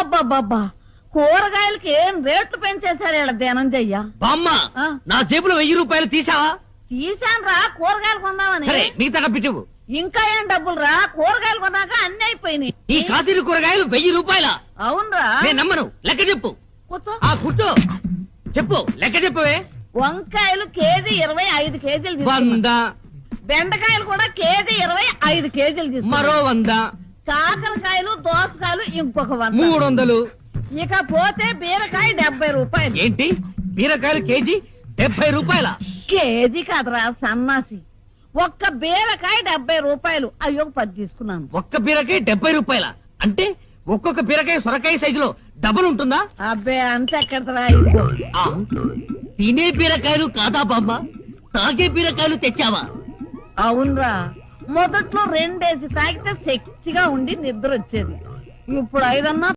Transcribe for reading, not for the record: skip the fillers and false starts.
అబ్బబ్బబ్బబ్బా కూరగాయలకి ఏం రేట్లు పెంచేశారు ఇలా ధనంజయ్య. బామ్మ నా జేబులో 1000 రూపాయలు తీసావా? తీసాను రా కూరగాయలు కొందామని. సరే మిగతా డబ్బిటివు. ఇంకా ఏం డబ్బులు రా, కూరగాయలు కొన్నాక అన్ని అయిపోయినాయి. ఈ కాశీలు కూరగాయలు 1000 రూపాయల? అవునరా. నేను నమ్మను, లెక్క చెప్పు. కూర్చో. కూర్చో, చెప్పు, లెక్క చెప్పవే. వంకాయలు కేజీ 25 కేజీలు 100. బెండకాయలు కూడా కేజీ 25 కేజీలు మరో 100. కాకరకాయలు దోసకాయలు ఇంకొక 100. 300. ఇక పోతే బీరకాయ 70 రూపాయలు. ఏంటి బీరకాయలు కేజీ 70 రూపాయల? కేజీ కాదురా సన్నాసి, ఒక్క బీరకాయ 70 రూపాయలు. అయ్యో 10 తీసుకున్నాను. ఒక్క బీరకాయ 70 రూపాయల అంటే ఒక్కొక్క బీరకాయ సొరకాయ సైజులో డబుల్ ఉంటుందా? అబ్బే అంత ఎక్కడరా. తినే బీరకాయలు కాదా బామ్మ, తాగే బీరకాయలు తెచ్చావా? అవునరా, మొదట్లో 2 తాగితే శక్తిగా ఉండి నిద్ర వచ్చేది. ఇప్పుడు 5